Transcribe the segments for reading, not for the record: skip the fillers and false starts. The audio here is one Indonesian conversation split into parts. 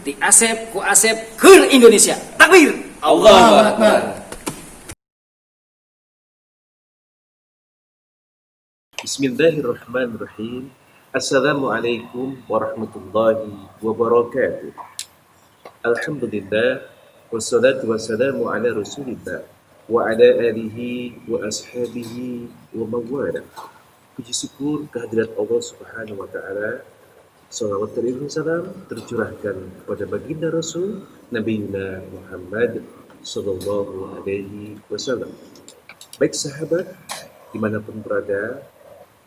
Ti Asep ku Asep ke Indonesia. Takbir. Allahu Akbar. Bismillahirrahmanirrahim. Assalamualaikum warahmatullahi wabarakatuh. Alhamdulillah wassalatu wassalamu ala Rasulillah wa ala alihi wa ashabihi wa mawala. Puji syukur kehadirat Allah Subhanahu wa taala. Salawat dan salam tercurahkan kepada baginda Rasul Nabi Muhammad sallallahu alaihi wasallam. Baik sahabat, dimanapun berada,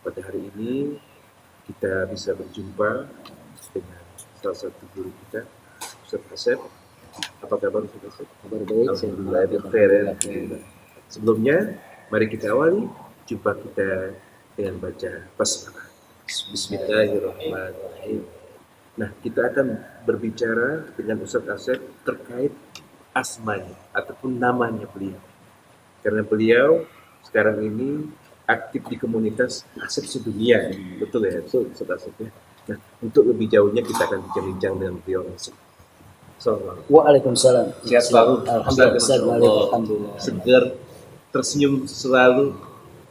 pada hari ini kita bisa berjumpa dengan salah satu guru kita, Ustaz Asep. Apa kabar Ustaz Asep? Kabar baik. Alhamdulillah, bikhair. Sebelumnya, mari kita awali jumpa kita dengan baca basmalah. Bismillahirrahmanirrahim. Nah, kita akan berbicara dengan Ustaz Asep terkait asmanya ataupun namanya beliau. Karena beliau sekarang ini aktif di komunitas Asep sedunia, betul ya, betul Ustaz Asep ya. Nah, untuk lebih jauhnya kita akan bincang-bincang dengan beliau langsung. Assalamualaikum. Waalaikumsalam. Sehat selalu. Alhamdulillah. Segar, tersenyum selalu,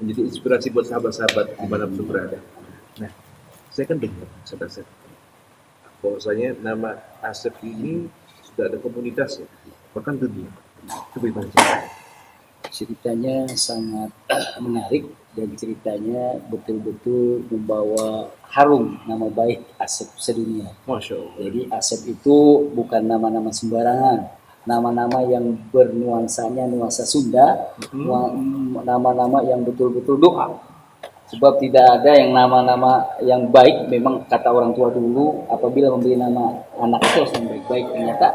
menjadi inspirasi buat sahabat-sahabat dimanapun berada. Nah, saya kan dengar Ustaz Asep bahwasanya nama Asep ini sudah ada komunitasnya, bahkan dunia. Coba bagaimana? Ceritanya sangat menarik dan ceritanya betul-betul membawa harum nama baik Asep sedunia. Masya Allah. Jadi Asep itu bukan nama-nama sembarangan, nama-nama yang bernuansanya nuansa Sunda, nama-nama yang betul-betul doa. Sebab tidak ada yang nama-nama yang baik, memang kata orang tua dulu apabila memberi nama anak itu harus yang baik-baik. Ternyata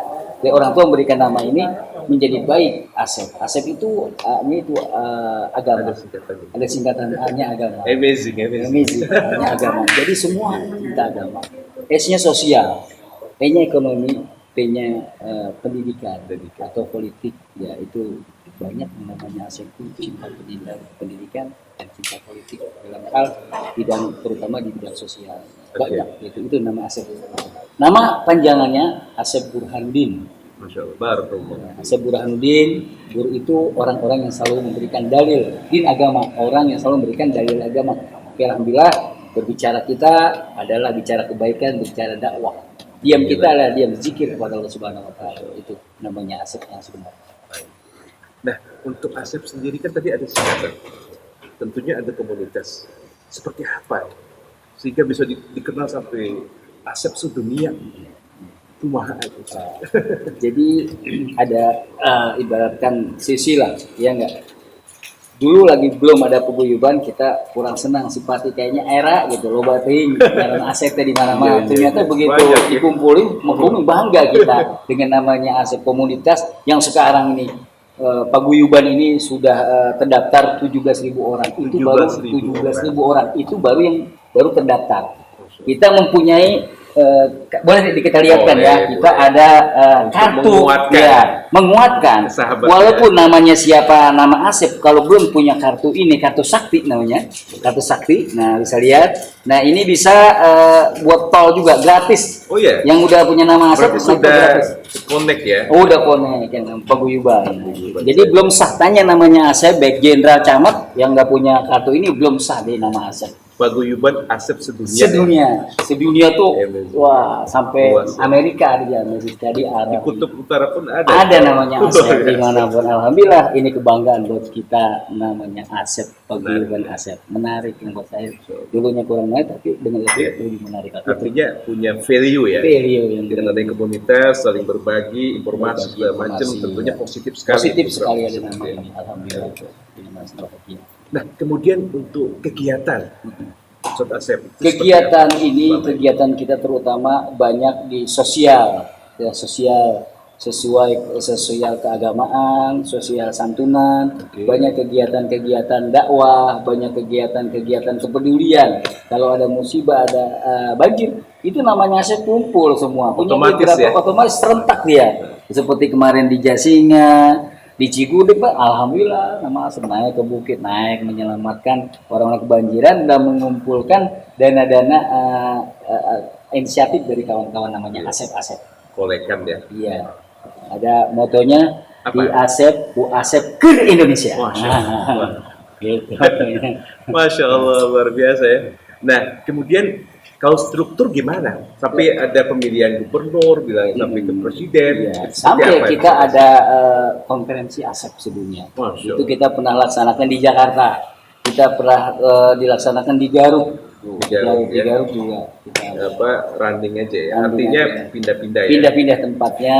orang tua memberikan nama ini menjadi baik Asep. Asep itu agama. Ada singkatannya agama. Amazing. Hanya agama. Jadi semua kita agama. S-nya sosial, P-nya ekonomi, P-nya pendidikan atau politik. Ya itu banyak namanya Asep itu cinta pendidikan dan cinta politik dalam hal bidang, terutama di bidang sosial. Banyak itu nama Asep. Nama panjangannya Asep Burhanuddin. Masya Allah, barakallah. Asep Burhanuddin, guru itu orang-orang yang selalu memberikan dalil din agama, orang yang selalu memberikan dalil agama. Oke, alhamdulillah berbicara kita adalah bicara kebaikan, bicara dakwah. Diam kita adalah diam zikir kepada Allah Subhanahu wa taala. Itu namanya Asep yang sebenarnya. Nah, untuk Asep sendiri kan tadi ada singkatan. Tentunya ada komunitas. Seperti apa ya? Sehingga bisa dikenal sampai Asep sedunia. Kumaha aja. Jadi ada ibaratkan sisi lah, ya enggak. Dulu lagi belum ada paguyuban, kita kurang senang, simpati kayaknya era gitu, loba teuing karena Asep di mana-mana. Ternyata begitu dikumpulin, menghubungi bangga kita dengan namanya Asep komunitas yang sekarang ini paguyuban ini sudah terdaftar 17.000 orang. Itu baru 17.000 orang. Itu baru yang baru terdaftar. Kita mempunyai boleh kita lihatkan kita ada kartu menguatkan walaupun namanya siapa, nama Asep, kalau belum punya kartu ini, kartu sakti namanya, kartu sakti. Nah bisa lihat, nah ini bisa buat tol juga gratis. Oh iya, yang udah punya nama Asep sudah connect ya. Udah connect yang paguyuban. Jadi belum sah, tanya namanya Asep baik jenderal camat yang nggak punya kartu ini belum sah deh nama Asep. Paguyuban Asep sedunia. Sedunia tuh wah sampai Amerika dia, Amerika di Arab. Di Kutub Utara pun ada. Ada namanya Asep dimanapun. Alhamdulillah ini kebanggaan buat kita, namanya Asep, paguyuban Asep. Menarik yang buat saya. Dulunya kurang menarik tapi dengan lebih menarik. Artinya punya value ya. Value yang dengan adanya komunitas, saling berbagi informasi segala macam, tentunya positif sekali. Positif sekali ada nama ini. Alhamdulillah. Nah, kemudian untuk kegiatan Ustaz Asep, kegiatan ini, kegiatan kita terutama banyak di sosial, ya, sosial sesuai keagamaan, sosial santunan, banyak kegiatan-kegiatan dakwah, banyak kegiatan-kegiatan kepedulian. Kalau ada musibah, ada banjir, itu namanya Asep kumpul semua. Otomatis serentak dia. Seperti kemarin di Jasinga, di Cigudeg, Pak, alhamdulillah nama Asep naik ke bukit, naik menyelamatkan orang-orang kebanjiran dan mengumpulkan dana-dana inisiatif dari kawan-kawan namanya Asep. kolekan ya. Iya. Ada motonya Apa? di Asep, Bu Asep ke Indonesia. Masya Allah. Gitu. Masya Allah, luar biasa ya. Nah, kemudian kalau struktur gimana? Sampai ada pemilihan gubernur, bilang sampai ke presiden. Iya, Seperti sampai apa kita itu? ada konferensi ASEP sedunia. Masya Itu Allah. kita pernah laksanakan di Jakarta. Kita pernah dilaksanakan di Garut. Di Garut, Di ya. Garut juga. Kita Apa running aja ya? Running Artinya aja. pindah-pindah ya. pindah-pindah tempatnya.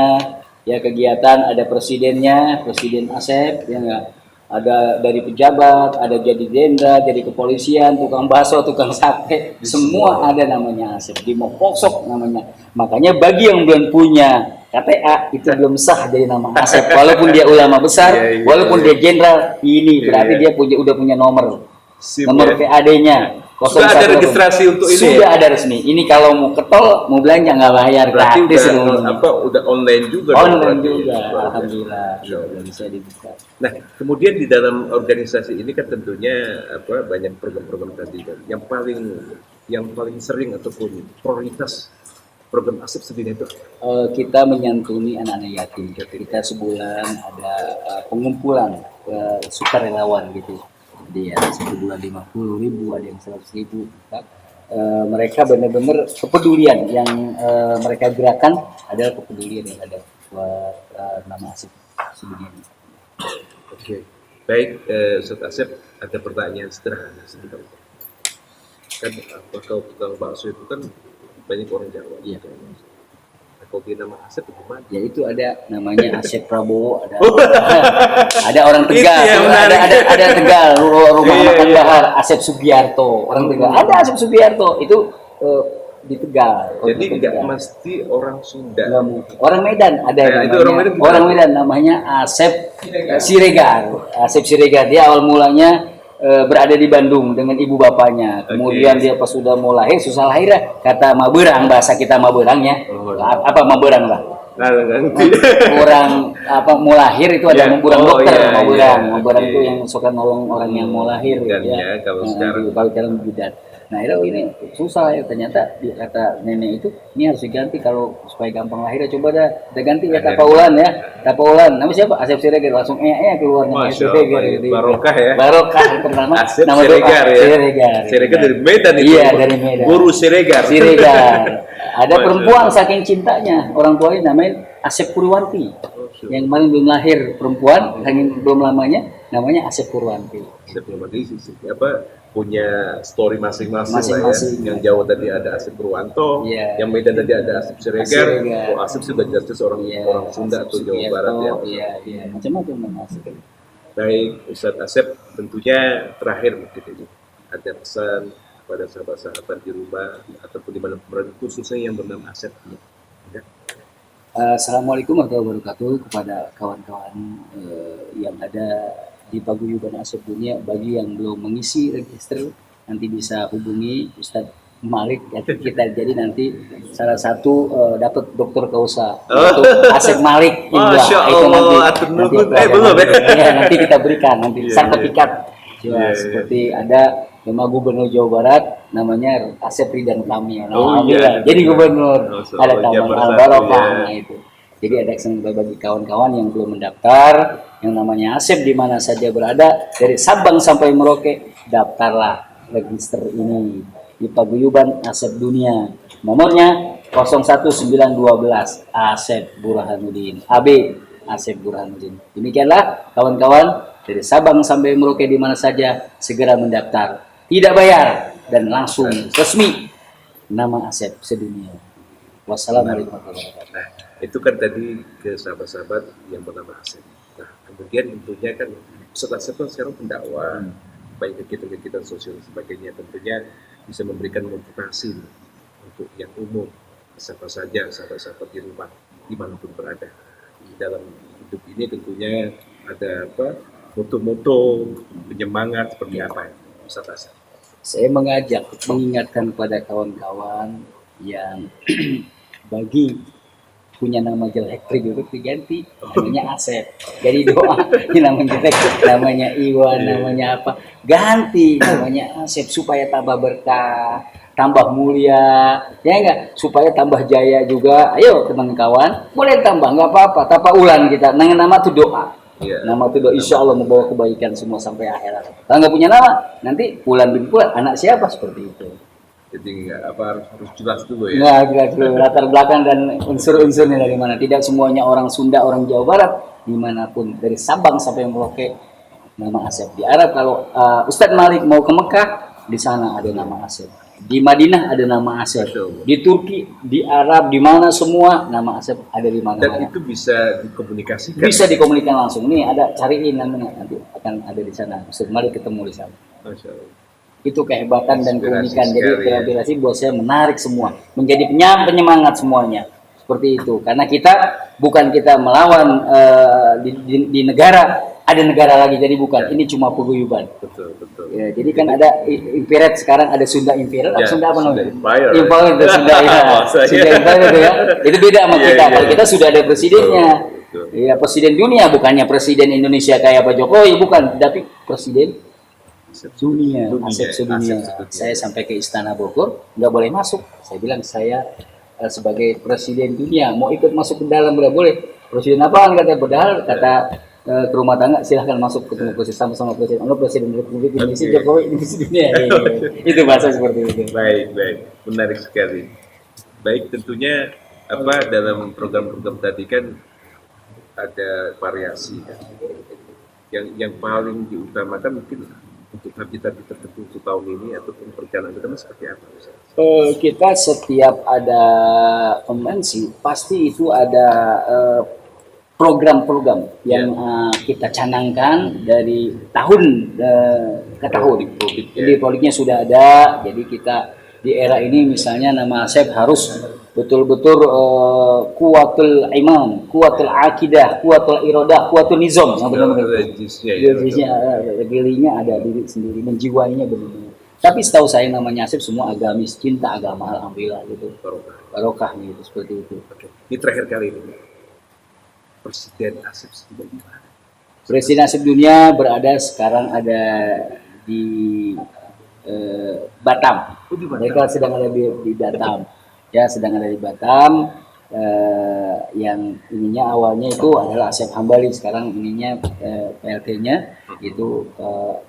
Ya kegiatan ada presidennya, presiden ASEP, ya enggak. Ada dari pejabat, ada jadi jenderal, jadi kepolisian, tukang bakso, tukang sate, semua ada namanya ASEP. Di Mokosok namanya. Makanya bagi yang belum punya KTA itu belum sah jadi nama ASEP. Walaupun dia ulama besar, Iya, iya, walaupun iya. dia jenderal, ini berarti Iya. dia udah punya nomor. Sip, Nomor ya. PAD-nya. Sudah ada registrasi untuk ini Sudah ya? ada resmi. Ini kalau mau ke tol, mau belanja nggak bayar, Berarti gratis udah semuanya. apa? Udah online juga. dong Online berarti. juga, Luar biasa. alhamdulillah. Masya Allah. Sudah bisa dibuka. Nah, kemudian di dalam organisasi ini kan tentunya apa banyak program-program tadi kan. Yang paling sering ataupun prioritas program ASEP sendiri itu Kita menyantuni anak-anak yatim. Kita sebulan ada pengumpulan sukarelawan gitu. Jadi ada 1 bulan 50.000, ada yang 100.000. Mereka benar-benar kepedulian yang mereka gerakan adalah kepedulian yang ada buat nama ASEP sedunia ini. Oke. Baik, Ustaz Asep, ada pertanyaan sederhana sebenarnya. Kan apa kalau tukang bakso itu kan banyak orang Jawa. Iya. Nah, kalau dia nama Asep gimana? Ya itu ada namanya Asep Prabowo, ada orang Tegal, Itu yang menarik. ada Tegal, rumah Iya, makan iya. Bahar, Asep Sugiarto, orang Tegal, ada Asep Sugiarto itu di Tegal. Jadi Di nggak Tegal. mesti orang Sunda. Nggak mungkin. Orang Medan ada Ya, namanya, itu orang Medan gimana? orang Medan namanya Asep Siregar. Asep Siregar dia awal mulanya berada di Bandung dengan ibu bapaknya. Kemudian dia pas sudah mau lahir, susah lahir kata Maberang, bahasa kita Maberang ya. Oh. Apa Maberang lah. Nah, nanti. Orang apa mau lahir itu ada Ya, Maberang oh, dokter, iya, Maberang. iya, Maberang oke. itu yang suka nolong orang yang mau lahir Bidan ya, kalau sekarang. kalau dalam bidan. Nah itu ini susah ya, ternyata dia kata nenek itu ini harus diganti kalau supaya gampang lahir. Coba dah ganti ya Ada. Tapaulan ya, Tapaulan. Nama siapa? Asep Siregar, langsung keluar nama Masya Asep Siregar. Allah, barokah ya. Barokah pertama. Asep nama Siregar doa, ya. Siregar. Siregar dari Medan itu. Iya dari Medan. Guru Siregar. Siregar. Ada Masya perempuan Allah. saking cintanya orang tuanya namanya Asep Purwanti. Masya Yang paling belum lahir perempuan, saking belum lamanya namanya Asep Purwanti. Asep Purwanti apa punya story masing-masing lah Masing-masing. ya. Yang Jawa tadi ada Asep Purwanto, Iya. yang Medan tadi ada Asep Siregar. Siregar. Oh, Asep sudah jelas orang Iya, orang Sunda atau Jawa Sugiarto, Barat ya. Iya, iya, macam-macam nama Asep. Baik, Ustadz Asep, tentunya terakhir mungkin ini ada pesan kepada sahabat-sahabat di rumah ataupun di mana khususnya yang bernama Asep. Ya. Assalamualaikum warahmatullahi wabarakatuh kepada kawan-kawan yang ada di Paguyuban Asep Dunia. Bagi yang belum mengisi register, nanti bisa hubungi Ustadz Malik ya, kita jadi nanti salah satu dapat dokter kausa untuk Asep Malik. Masya Itu Allah, atur nuhun. Belum ya? Ya, nanti kita berikan nanti Iya, sertifikat. iya. Ya, Iya, seperti ada nama gubernur Jawa Barat namanya Asep Ridwan Kamil. Oh, Alhamdulillah. iya. Jadi gubernur Masya ada Allah, taman Jabar satu, Al-Barokah ya. nah itu. Jadi ada kesempatan bagi kawan-kawan yang belum mendaftar yang namanya Asep di mana saja berada dari Sabang sampai Merauke, daftarlah register ini di Paguyuban Asep Dunia. Nomornya 01912 Asep Burhanuddin. AB Asep Burhanuddin. Demikianlah kawan-kawan dari Sabang sampai Merauke di mana saja segera mendaftar. Tidak bayar dan langsung resmi nama Asep sedunia. Wassalamualaikum warahmatullahi wabarakatuh. Nah, itu kan tadi ke sahabat-sahabat yang bernama Asep. Nah, kemudian tentunya kan Ustadz Asep kan sekarang pendakwah, baik kegiatan-kegiatan sosial dan sebagainya, tentunya bisa memberikan motivasi untuk yang umum, siapa saja sahabat-sahabat di rumah, dimanapun berada. Di dalam hidup ini tentunya ada apa, moto-moto, penyemangat seperti apa ya, Ustadz Asep? Saya mengingatkan kepada kawan-kawan yang bagi punya nama jelek pribadi diganti namanya Asep. Jadi doa ini namanya jelek, namanya Iwan, namanya apa, ganti namanya Asep supaya tambah berkah, tambah mulia, ya enggak, supaya tambah jaya juga. Ayo teman kawan, boleh tambah nggak apa-apa, tanpa ulang kita. Nama itu doa. Iya. Nama itu doa, insya Allah membawa kebaikan semua sampai akhirat. Kalau nggak punya nama, nanti Fulan bin Fulan anak siapa, seperti itu. Jadi nggak apa harus jelas dulu ya. Nggak jelas dulu latar belakang dan unsur-unsurnya dari mana. Tidak semuanya orang Sunda, orang Jawa Barat, dimanapun dari Sabang sampai Merauke nama Asep. Di Arab kalau Ustadz Malik mau ke Mekah, di sana ada nama Asep. Di Madinah ada nama Asep. Di Turki, di Arab, di mana semua nama Asep ada di Dan mana-mana. itu bisa dikomunikasikan. Bisa dikomunikasikan langsung. Nih ada, cariin namanya, nanti akan ada di sana. Ustadz Malik ketemu di sana. Masya Allah. Itu kehebatan dan Inspirasi keunikan. Jadi sekali, ya. kolaborasi buat saya menarik semua, menjadi penyemangat semuanya, seperti itu. Karena kita bukan kita melawan di negara, ada negara lagi, jadi bukan, ini cuma paguyuban. Betul, betul. Ya, jadi kan ada Imperial, sekarang ada Sunda Imperial, Ya, Sunda apa Sunda namanya? Empire. Empire itu Sunda, ya. Maksudnya. Sunda Empire itu ya. Itu beda sama Iya, kita. iya. Kalau kita sudah ada presidennya. Betul. Ya, presiden dunia, bukannya presiden Indonesia kayak Pak Jokowi, bukan, tapi presiden dunia, Asep sedunia. Saya sampai ke Istana Bogor, nggak boleh masuk. Saya bilang saya sebagai presiden dunia mau ikut masuk ke dalam, nggak boleh. Presiden apaan, kata padahal kata ke rumah tangga silahkan masuk ketemu presiden sama presiden. Allah presiden Republik Indonesia, Oke. Jokowi Indonesia dunia. Itu bahasa seperti itu. Baik, baik, menarik sekali. Baik, tentunya apa dalam program-program tadi kan ada variasi kan. Yang paling diutamakan mungkin untuk target-target tertentu untuk tahun ini ataupun perjalanan kita seperti apa? Kita setiap ada konvensi pasti itu ada program-program yang kita canangkan dari tahun ke tahun. Jadi produknya sudah ada. Jadi kita di era ini misalnya nama Asep harus betul-betul kuatul iman, kuatul akidah, kuatul irodah, kuatul nizam. Benar-benar. Religinya ada diri sendiri, menjiwainya benar-benar. Tapi setahu saya namanya Asep semua agamis, cinta agama, alhamdulillah gitu. Barokah gitu, seperti itu. Ini terakhir kali ini. Presiden Asep sudah di mana? Presiden Asep dunia berada sekarang ada di Batam. Mereka sedang ada di Batam. Ya, sedang ada di Batam. Yang ininya awalnya itu adalah Asep Hambali, sekarang ininya PLT-nya itu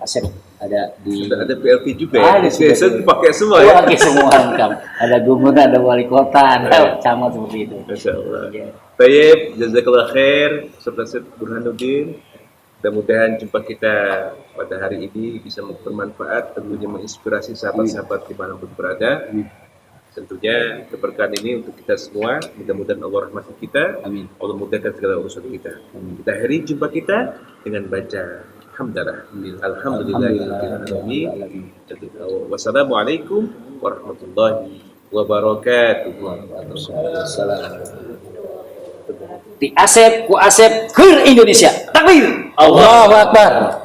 Asep ada di. Sudah ada PLT juga ya? Ada, Saya dipakai semua Oh, ya? pakai semua lengkap. Ada gubernur, ada wali kota, ada camat seperti itu. Masya Allah. Ya. Baik, jazakallah khair, Sobat Burhanuddin. Mudah-mudahan jumpa kita pada hari ini bisa bermanfaat, tentunya menginspirasi sahabat-sahabat dimanapun berada. Tentunya keberkahan ini untuk kita semua. Mudah-mudahan Allah rahmati kita. Amin. Allah mudahkan segala urusan kita. Kita akhiri jumpa kita dengan baca hamdalah. Alhamdulillahirrahmanirrahim. Wassalamualaikum warahmatullahi wabarakatuh. Di Asep, ku Asep ke Indonesia. Takbir. Allahu Akbar.